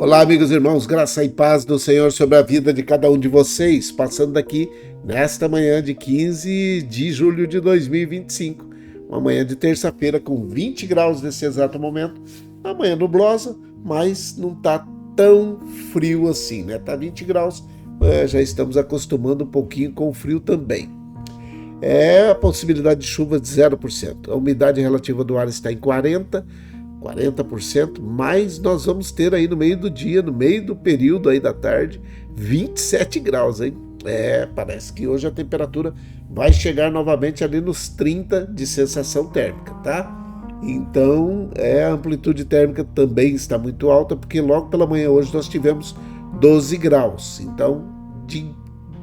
Olá, amigos e irmãos, graça e paz do Senhor sobre a vida de cada um de vocês, passando aqui nesta manhã de 15 de julho de 2025, uma manhã de terça-feira com 20 graus nesse exato momento, uma manhã nublosa, mas não está tão frio assim, né? Tá 20 graus, já estamos acostumando um pouquinho com o frio também. A possibilidade de chuva de 0%, a umidade relativa do ar está em 40%, mas nós vamos ter aí no meio do dia, no meio do período aí da tarde, 27 graus, hein? Parece que hoje a temperatura vai chegar novamente ali nos 30 de sensação térmica, tá? Então, a amplitude térmica também está muito alta, porque logo pela manhã hoje nós tivemos 12 graus. Então, de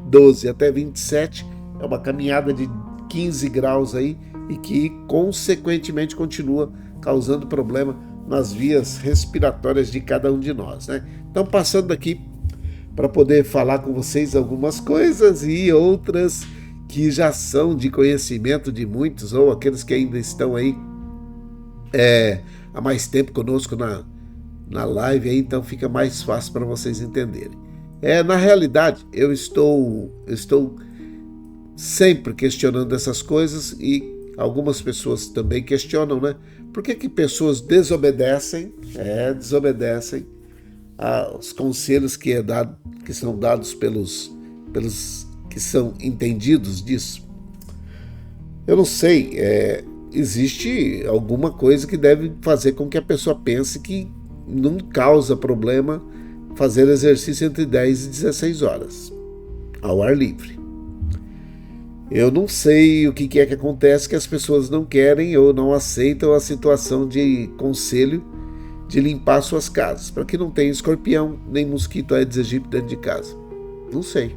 12 até 27 é uma caminhada de 15 graus aí e que, consequentemente, continua causando problema nas vias respiratórias de cada um de nós, né? Então, passando aqui para poder falar com vocês algumas coisas e outras que já são de conhecimento de muitos, ou aqueles que ainda estão aí há mais tempo conosco na live, aí, então fica mais fácil para vocês entenderem. Na realidade, eu estou sempre questionando essas coisas e algumas pessoas também questionam, né? Por que pessoas desobedecem aos conselhos que são dados pelos que são entendidos disso? Eu não sei, existe alguma coisa que deve fazer com que a pessoa pense que não causa problema fazer exercício entre 10 e 16 horas, ao ar livre. Eu não sei o que é que acontece que as pessoas não querem ou não aceitam a situação de conselho de limpar suas casas, para que não tenha escorpião nem mosquito Aedes aegypti dentro de casa. Não sei.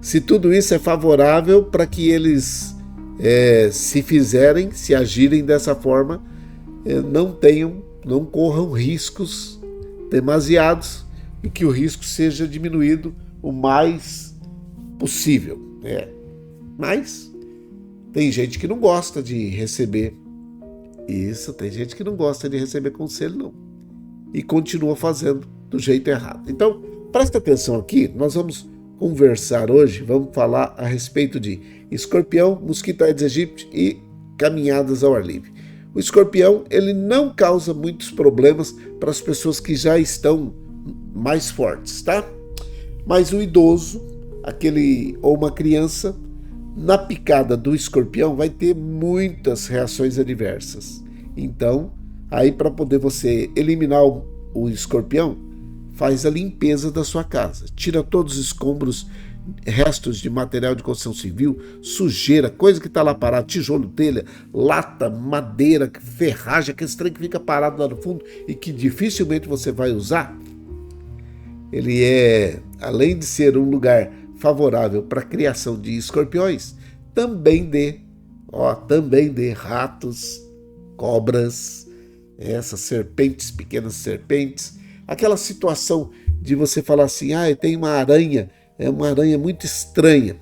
Se tudo isso é favorável para que eles se agirem dessa forma, não corram riscos demasiados e que o risco seja diminuído o mais possível. Mas tem gente que não gosta de receber isso, tem gente que não gosta de receber conselho, não. E continua fazendo do jeito errado. Então, presta atenção aqui, nós vamos conversar hoje, vamos falar a respeito de escorpião, mosquito Aedes aegypti e caminhadas ao ar livre. O escorpião, ele não causa muitos problemas para as pessoas que já estão mais fortes, tá? Mas o idoso, ou uma criança, na picada do escorpião vai ter muitas reações adversas. Então, aí para poder você eliminar o escorpião, faz a limpeza da sua casa. Tira todos os escombros, restos de material de construção civil, sujeira, coisa que está lá parada, tijolo, telha, lata, madeira, ferragem, aquele trem que fica parado lá no fundo e que dificilmente você vai usar. Ele além de ser um lugar favorável para a criação de escorpiões, também dê ratos, cobras, essas serpentes, pequenas serpentes, aquela situação de você falar assim, tem uma aranha, é uma aranha muito estranha,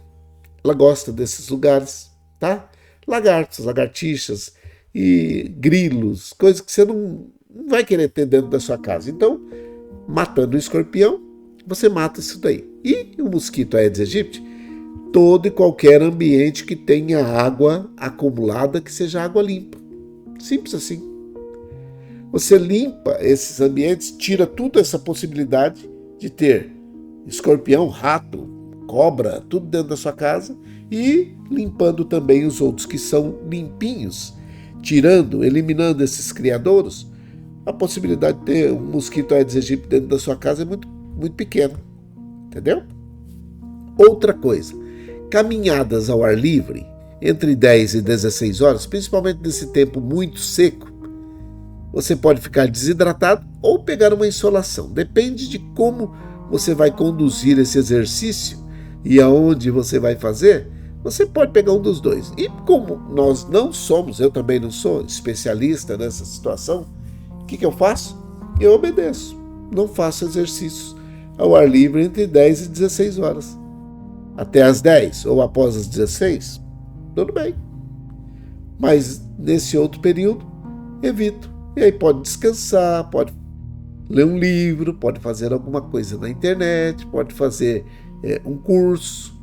ela gosta desses lugares, tá? Lagartos, lagartixas e grilos, coisas que você não vai querer ter dentro da sua casa. Então, matando o escorpião, você mata isso daí. E o mosquito Aedes aegypti, todo e qualquer ambiente que tenha água acumulada, que seja água limpa. Simples assim. Você limpa esses ambientes, tira toda essa possibilidade de ter escorpião, rato, cobra, tudo dentro da sua casa e limpando também os outros que são limpinhos, eliminando esses criadouros, a possibilidade de ter um mosquito Aedes aegypti dentro da sua casa é muito, muito pequena. Entendeu? Outra coisa, caminhadas ao ar livre entre 10 e 16 horas, principalmente nesse tempo muito seco, você pode ficar desidratado ou pegar uma insolação. Depende de como você vai conduzir esse exercício e aonde você vai fazer, você pode pegar um dos dois. E como nós não somos, eu também não sou especialista nessa situação, o que eu faço? Eu obedeço, não faço exercícios ao ar livre entre 10 e 16 horas. Até as 10 ou após as 16, tudo bem. Mas nesse outro período, evito. E aí pode descansar, pode ler um livro, pode fazer alguma coisa na internet, pode fazer um curso,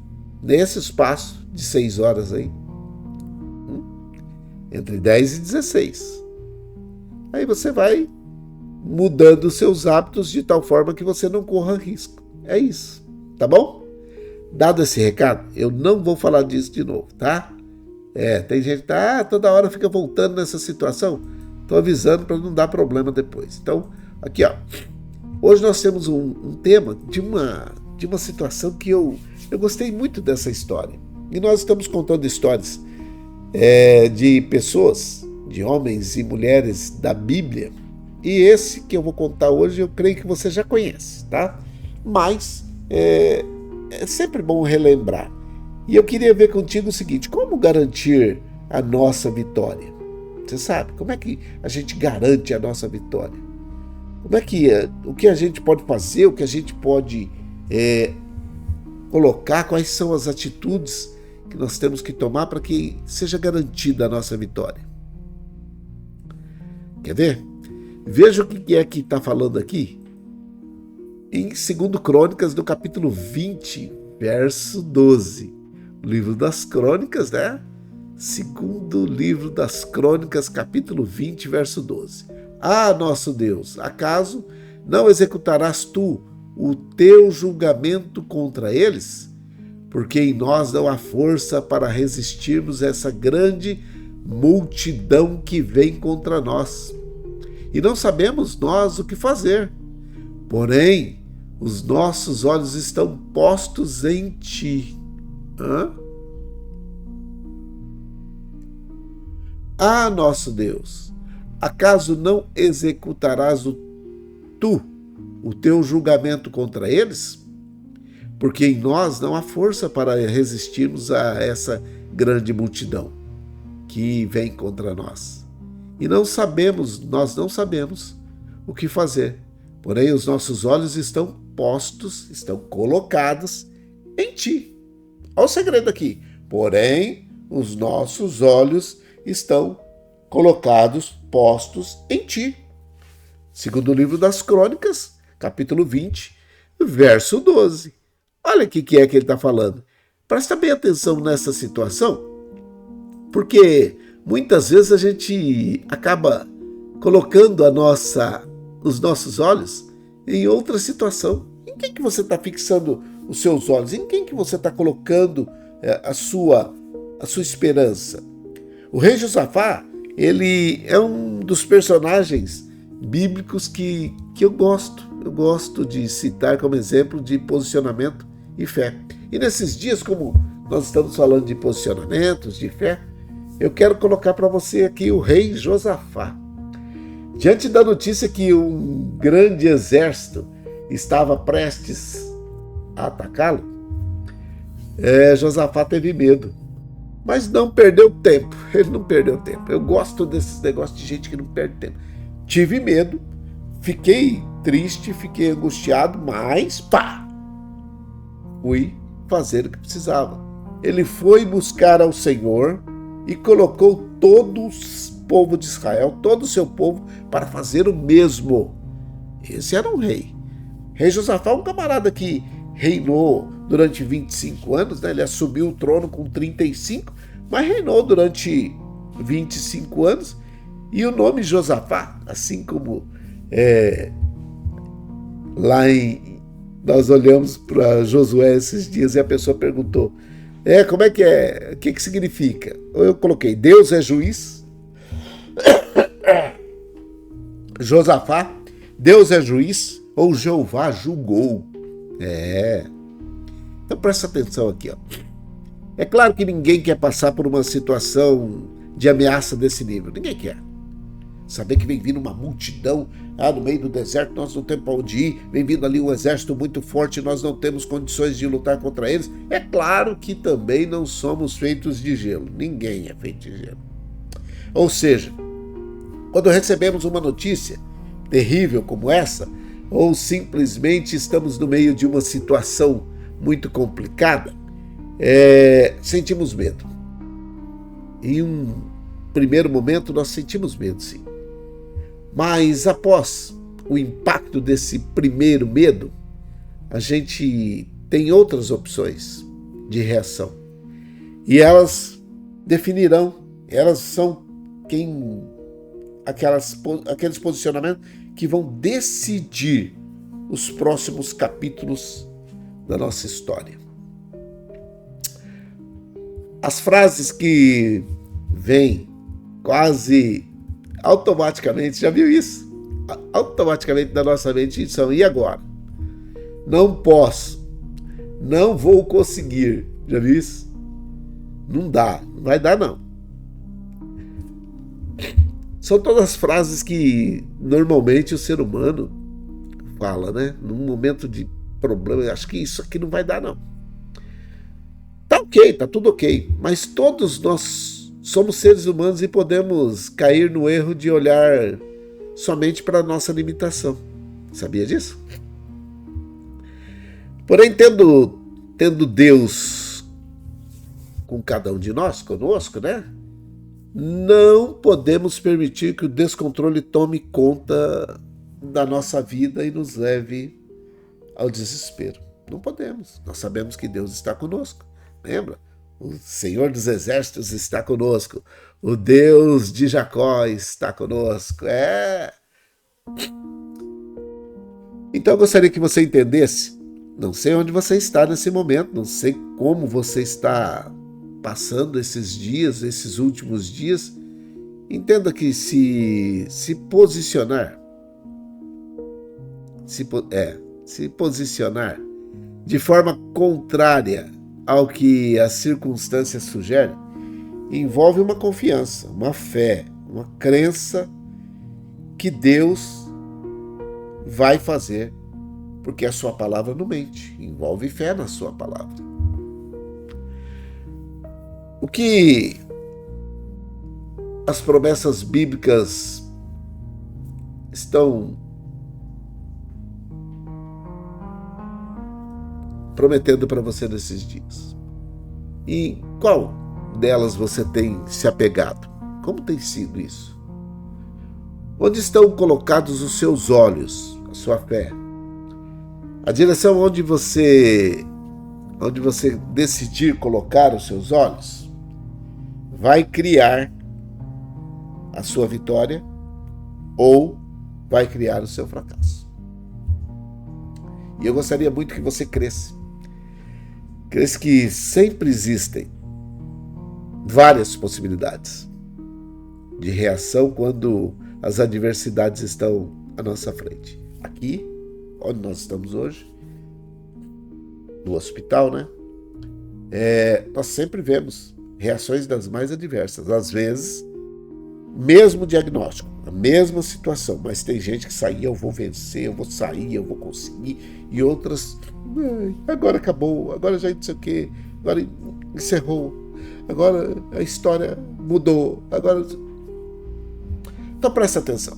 nesse espaço de 6 horas aí, entre 10 e 16. Aí você vai mudando os seus hábitos de tal forma que você não corra risco. É isso, tá bom? Dado esse recado, eu não vou falar disso de novo, tá? Tem gente que toda hora fica voltando nessa situação. Estou avisando para não dar problema depois. Então, aqui, ó. Hoje nós temos um tema de uma situação que eu gostei muito dessa história. E nós estamos contando histórias de pessoas, de homens e mulheres da Bíblia. E esse que eu vou contar hoje eu creio que você já conhece, tá? Mas é sempre bom relembrar. E eu queria ver contigo o seguinte: como garantir a nossa vitória? Você sabe, como é que a gente garante a nossa vitória? Como é que o que a gente pode fazer, o que a gente pode colocar, quais são as atitudes que nós temos que tomar para que seja garantida a nossa vitória? Quer ver? Veja o que é que está falando aqui em 2 Crônicas, do capítulo 20, verso 12. O livro das Crônicas, né? Segundo livro das Crônicas, capítulo 20, verso 12. Ah, nosso Deus, acaso não executarás tu o teu julgamento contra eles? Porque em nós não há força para resistirmos a essa grande multidão que vem contra nós. E não sabemos nós o que fazer. Porém, os nossos olhos estão postos em ti. Ah, nosso Deus, acaso não executarás tu o teu julgamento contra eles? Porque em nós não há força para resistirmos a essa grande multidão que vem contra nós. E nós não sabemos o que fazer. Porém, os nossos olhos estão postos, estão colocados em ti. Olha o segredo aqui. Porém, os nossos olhos estão colocados, postos em ti. Segundo o livro das Crônicas, capítulo 20, verso 12. Olha o que é que ele está falando. Presta bem atenção nessa situação, porque muitas vezes a gente acaba colocando os nossos olhos em outra situação. Em quem que você está fixando os seus olhos? Em quem que você está colocando a sua esperança? O rei Josafá, ele é um dos personagens bíblicos que eu gosto. Eu gosto de citar como exemplo de posicionamento e fé. E nesses dias, como nós estamos falando de posicionamentos, de fé, eu quero colocar para você aqui o rei Josafá. Diante da notícia que um grande exército estava prestes a atacá-lo, Josafá teve medo. Mas não perdeu tempo. Ele não perdeu tempo. Eu gosto desses negócios de gente que não perde tempo. Tive medo, fiquei triste, fiquei angustiado, mas fui fazer o que precisava. Ele foi buscar ao Senhor e colocou todo o povo de Israel, todo o seu povo, para fazer o mesmo. Esse era um rei. Rei Josafá é um camarada que reinou durante 25 anos, né? Ele assumiu o trono com 35, mas reinou durante 25 anos. E o nome Josafá, assim como nós olhamos para Josué esses dias e a pessoa perguntou, como é que é? O que significa? Eu coloquei, Deus é juiz. Josafá, Deus é juiz, ou Jeová julgou. Então presta atenção aqui, ó. É claro que ninguém quer passar por uma situação de ameaça desse nível. Ninguém quer. Saber que vem vindo uma multidão no meio do deserto, nós não temos para onde ir, vem vindo ali um exército muito forte, nós não temos condições de lutar contra eles. É claro que também não somos feitos de gelo. Ninguém é feito de gelo. Ou seja, quando recebemos uma notícia terrível como essa, ou simplesmente estamos no meio de uma situação muito complicada, sentimos medo. Em um primeiro momento nós sentimos medo, sim. Mas após o impacto desse primeiro medo, a gente tem outras opções de reação. E elas definirão, elas são aqueles posicionamentos que vão decidir os próximos capítulos da nossa história. As frases que vêm quase automaticamente, já viu isso? Automaticamente na nossa mente são: e agora? Não posso, não vou conseguir. Já viu isso? Não dá, não vai dar não. São todas frases que normalmente o ser humano fala, né? Num momento de problema, acho que isso aqui não vai dar não. Tá ok, tá tudo ok, mas todos nós somos seres humanos e podemos cair no erro de olhar somente para a nossa limitação. Sabia disso? Porém, tendo Deus com cada um de nós, conosco, né? Não podemos permitir que o descontrole tome conta da nossa vida e nos leve ao desespero. Não podemos. Nós sabemos que Deus está conosco. Lembra? O Senhor dos Exércitos está conosco. O Deus de Jacó está conosco. Então eu gostaria que você entendesse. Não sei onde você está nesse momento, não sei como você está passando esses dias, esses últimos dias. Entenda que se posicionar, se posicionar de forma contrária ao que as circunstâncias sugerem, envolve uma confiança, uma fé, uma crença que Deus vai fazer, porque a sua palavra não mente, envolve fé na sua palavra. O que as promessas bíblicas estão prometendo para você nesses dias? E qual delas você tem se apegado? Como tem sido isso? Onde estão colocados os seus olhos, a sua fé? A direção onde você decidir colocar os seus olhos vai criar a sua vitória ou vai criar o seu fracasso. E eu gostaria muito que você cresça que sempre existem várias possibilidades de reação quando as adversidades estão à nossa frente. Aqui, onde nós estamos hoje, no hospital, né? Nós sempre vemos reações das mais adversas. Às vezes, mesmo diagnóstico, a mesma situação, mas tem gente que sai: eu vou vencer, eu vou sair, eu vou conseguir, e outras: agora acabou, agora já não sei o quê, agora encerrou, agora a história mudou, agora... Então presta atenção.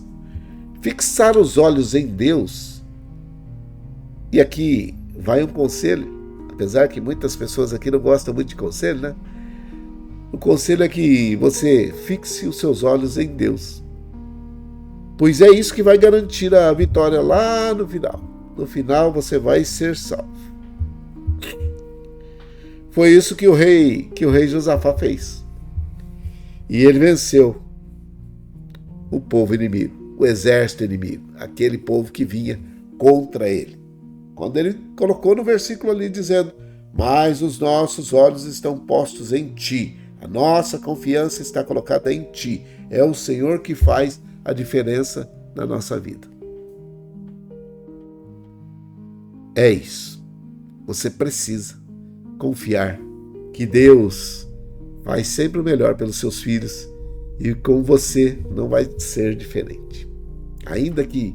Fixar os olhos em Deus, e aqui vai um conselho, apesar que muitas pessoas aqui não gostam muito de conselho, né? O conselho é que você fixe os seus olhos em Deus, pois é isso que vai garantir a vitória lá no final. No final você vai ser salvo. Foi isso que o rei Josafá fez. E ele venceu o povo inimigo, o exército inimigo, aquele povo que vinha contra ele. Quando ele colocou no versículo ali dizendo: mas os nossos olhos estão postos em ti, a nossa confiança está colocada em ti. É o Senhor que faz a diferença na nossa vida. É isso. Você precisa confiar que Deus faz sempre o melhor pelos seus filhos e com você não vai ser diferente. Ainda que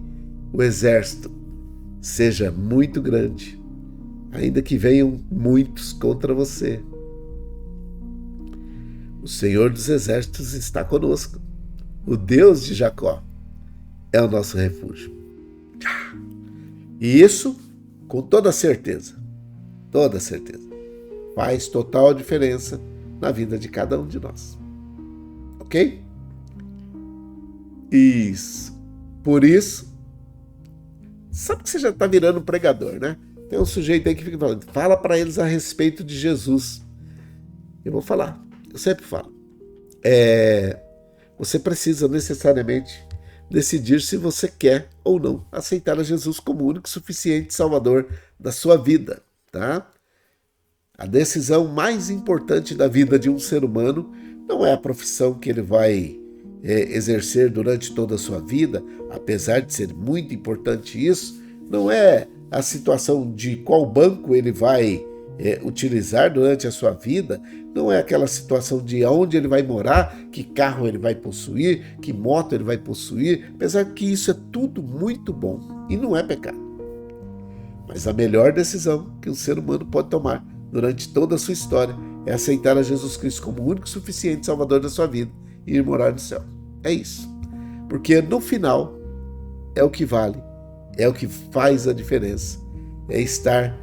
o exército seja muito grande, ainda que venham muitos contra você, o Senhor dos Exércitos está conosco. O Deus de Jacó é o nosso refúgio. E isso, com toda certeza, faz total diferença na vida de cada um de nós. Ok? Isso. Por isso, sabe que você já está virando pregador, né? Tem um sujeito aí que fica falando, fala para eles a respeito de Jesus. Eu vou falar, eu sempre falo. Você precisa necessariamente decidir se você quer ou não aceitar a Jesus como único e suficiente Salvador da sua vida, tá? A decisão mais importante da vida de um ser humano não é a profissão que ele vai exercer durante toda a sua vida, apesar de ser muito importante isso, não é a situação de qual banco ele vai utilizar durante a sua vida, não é aquela situação de onde ele vai morar, que carro ele vai possuir, que moto ele vai possuir, apesar que isso é tudo muito bom e não é pecado. Mas a melhor decisão que um ser humano pode tomar durante toda a sua história é aceitar a Jesus Cristo como o único e suficiente Salvador da sua vida e ir morar no céu. É isso. Porque no final é o que vale, é o que faz a diferença, é estar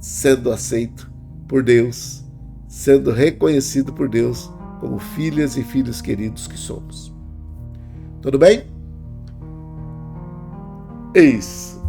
sendo aceito por Deus, sendo reconhecido por Deus como filhas e filhos queridos que somos. Tudo bem? É isso.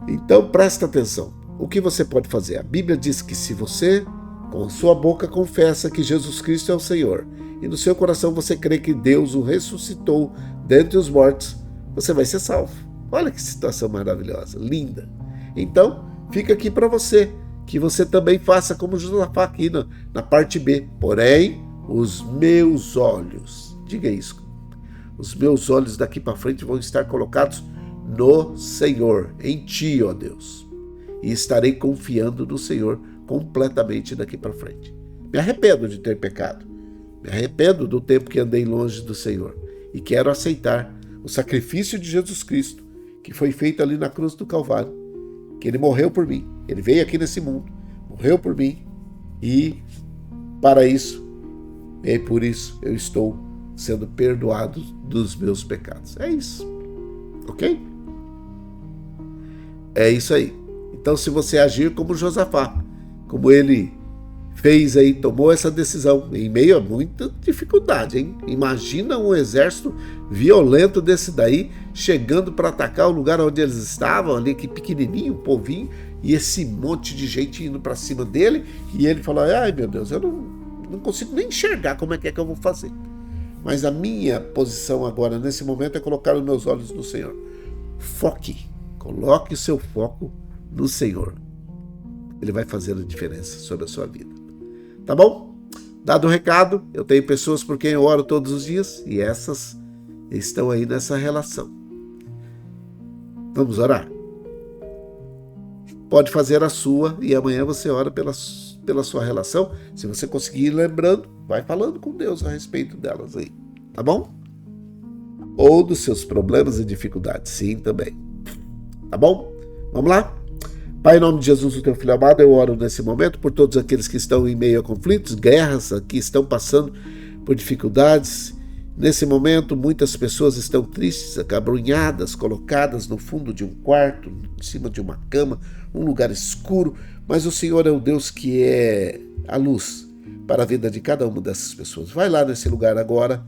Então presta atenção. O que você pode fazer? A Bíblia diz que se você, com a sua boca, confessa que Jesus Cristo é o Senhor e no seu coração você crê que Deus o ressuscitou dentre os mortos, você vai ser salvo. Olha que situação maravilhosa, linda. Então, fica aqui para você, que você também faça como Josafá aqui na parte B. Porém, os meus olhos, diga isso, os meus olhos daqui para frente vão estar colocados no Senhor, em Ti, ó Deus. E estarei confiando no Senhor completamente daqui para frente. Me arrependo de ter pecado. Me arrependo do tempo que andei longe do Senhor. E quero aceitar o sacrifício de Jesus Cristo, que foi feito ali na cruz do Calvário. Que Ele morreu por mim. Ele veio aqui nesse mundo, morreu por mim. E para isso, e por isso eu estou sendo perdoado dos meus pecados. É isso. Ok? É isso aí. Então, se você agir como Josafá, como ele fez aí, tomou essa decisão em meio a muita dificuldade, hein? Imagina um exército violento desse daí, chegando para atacar o lugar onde eles estavam, ali que pequenininho, um povinho, e esse monte de gente indo para cima dele, e ele falou, ai meu Deus, eu não consigo nem enxergar como é que eu vou fazer. Mas a minha posição agora, nesse momento, é colocar os meus olhos no Senhor. Foque, coloque o seu foco no Senhor. Ele vai fazer a diferença sobre a sua vida. Tá bom? Dado o recado, eu tenho pessoas por quem eu oro todos os dias e essas estão aí nessa relação. Vamos orar? Pode fazer a sua e amanhã você ora pela sua relação. Se você conseguir ir lembrando, vai falando com Deus a respeito delas aí. Tá bom? Ou dos seus problemas e dificuldades, sim, também. Tá bom? Vamos lá? Pai, em nome de Jesus, o teu filho amado, eu oro nesse momento por todos aqueles que estão em meio a conflitos, guerras, que estão passando por dificuldades. Nesse momento, muitas pessoas estão tristes, acabrunhadas, colocadas no fundo de um quarto, em cima de uma cama, um lugar escuro, mas o Senhor é o Deus que é a luz para a vida de cada uma dessas pessoas. Vai lá nesse lugar agora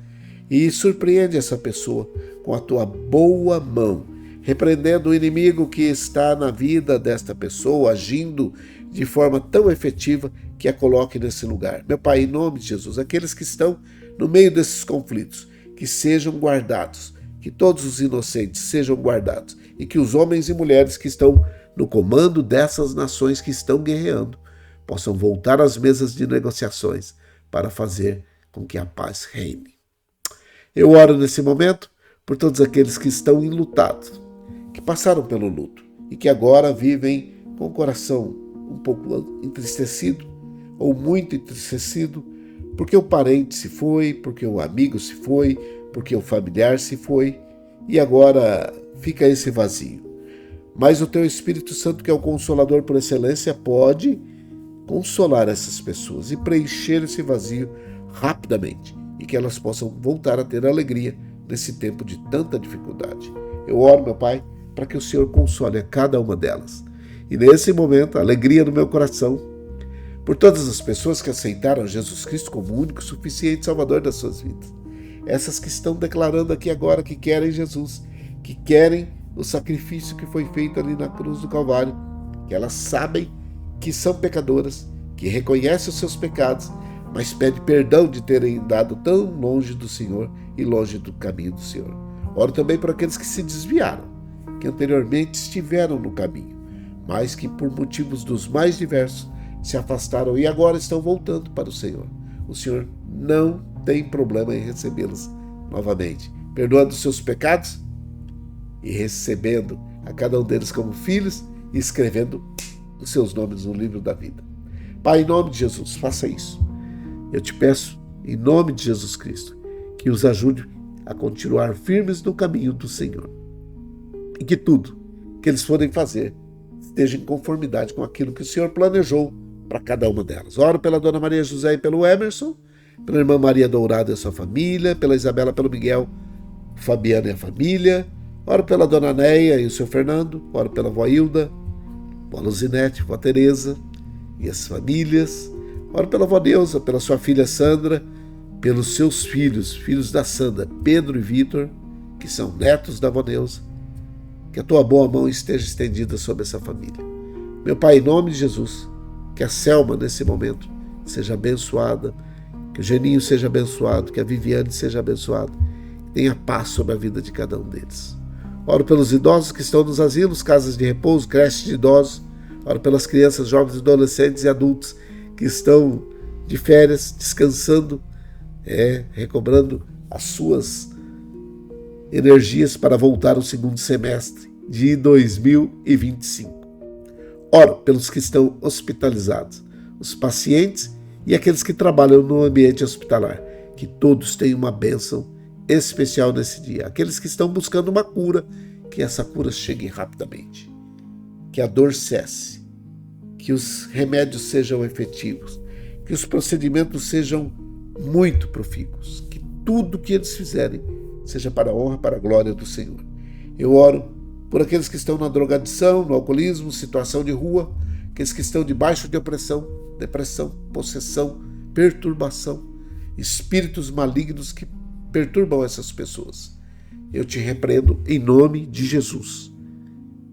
e surpreende essa pessoa com a tua boa mão, repreendendo o inimigo que está na vida desta pessoa, agindo de forma tão efetiva que a coloque nesse lugar. Meu Pai, em nome de Jesus, aqueles que estão no meio desses conflitos, que sejam guardados, que todos os inocentes sejam guardados e que os homens e mulheres que estão no comando dessas nações que estão guerreando possam voltar às mesas de negociações para fazer com que a paz reine. Eu oro nesse momento por todos aqueles que estão enlutados, que passaram pelo luto e que agora vivem com o coração um pouco entristecido ou muito entristecido porque o parente se foi, porque o amigo se foi, porque o familiar se foi e agora fica esse vazio. Mas o teu Espírito Santo, que é o Consolador por excelência, pode consolar essas pessoas e preencher esse vazio rapidamente e que elas possam voltar a ter alegria nesse tempo de tanta dificuldade. Eu oro, meu Pai, para que o Senhor console a cada uma delas. E nesse momento, a alegria no meu coração, por todas as pessoas que aceitaram Jesus Cristo como o único e suficiente Salvador das suas vidas. Essas que estão declarando aqui agora que querem Jesus, que querem o sacrifício que foi feito ali na cruz do Calvário, que elas sabem que são pecadoras, que reconhecem os seus pecados, mas pede perdão de terem andado tão longe do Senhor e longe do caminho do Senhor. Oro também por aqueles que se desviaram, que anteriormente estiveram no caminho, mas que por motivos dos mais diversos se afastaram e agora estão voltando para o Senhor. O Senhor não tem problema em recebê-los novamente, perdoando os seus pecados e recebendo a cada um deles como filhos e escrevendo os seus nomes no livro da vida. Pai, em nome de Jesus, faça isso. Eu te peço, em nome de Jesus Cristo, que os ajude a continuar firmes no caminho do Senhor. E que tudo que eles forem fazer esteja em conformidade com aquilo que o Senhor planejou para cada uma delas. Oro pela Dona Maria José e pelo Emerson, pela irmã Maria Dourada e a sua família, pela Isabela, pelo Miguel, Fabiana e a família. Oro pela Dona Neia e o seu Fernando. Oro pela vó Hilda, vó Luzinete, vó Tereza e as famílias. Oro pela vó Neuza, pela sua filha Sandra, pelos seus filhos, filhos da Sandra, Pedro e Vitor, que são netos da vó Neuza. Que a tua boa mão esteja estendida sobre essa família. Meu Pai, em nome de Jesus, que a Selma, nesse momento, seja abençoada, que o Geninho seja abençoado, que a Viviane seja abençoada, que tenha paz sobre a vida de cada um deles. Oro pelos idosos que estão nos asilos, casas de repouso, creches de idosos. Oro pelas crianças, jovens, adolescentes e adultos que estão de férias, descansando, recobrando as suas energias para voltar ao segundo semestre de 2025. Oro pelos que estão hospitalizados, os pacientes e aqueles que trabalham no ambiente hospitalar, que todos tenham uma bênção especial nesse dia. Aqueles que estão buscando uma cura, que essa cura chegue rapidamente, que a dor cesse, que os remédios sejam efetivos, que os procedimentos sejam muito profícuos, que tudo que eles fizerem seja para a honra, para a glória do Senhor. Eu oro por aqueles que estão na drogadição, no alcoolismo, situação de rua, aqueles que estão debaixo de opressão, depressão, possessão, perturbação, espíritos malignos que perturbam essas pessoas. Eu te repreendo em nome de Jesus.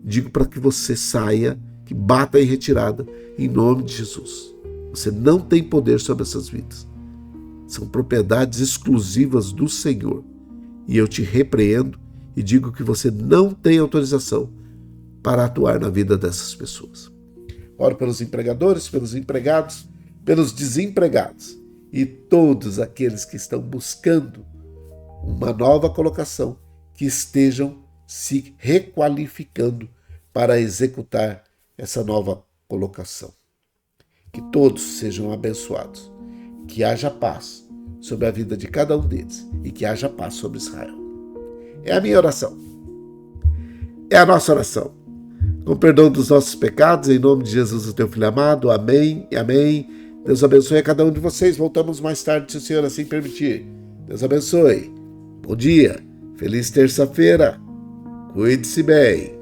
Digo para que você saia, que bata em retirada, em nome de Jesus. Você não tem poder sobre essas vidas. São propriedades exclusivas do Senhor. E eu te repreendo e digo que você não tem autorização para atuar na vida dessas pessoas. Oro pelos empregadores, pelos empregados, pelos desempregados e todos aqueles que estão buscando uma nova colocação, que estejam se requalificando para executar essa nova colocação. Que todos sejam abençoados, que haja paz sobre a vida de cada um deles e que haja paz sobre Israel. É a minha oração. É a nossa oração. Com perdão dos nossos pecados, em nome de Jesus, o teu Filho amado. Amém e amém. Deus abençoe a cada um de vocês. Voltamos mais tarde, se o Senhor assim permitir. Deus abençoe. Bom dia. Feliz terça-feira. Cuide-se bem.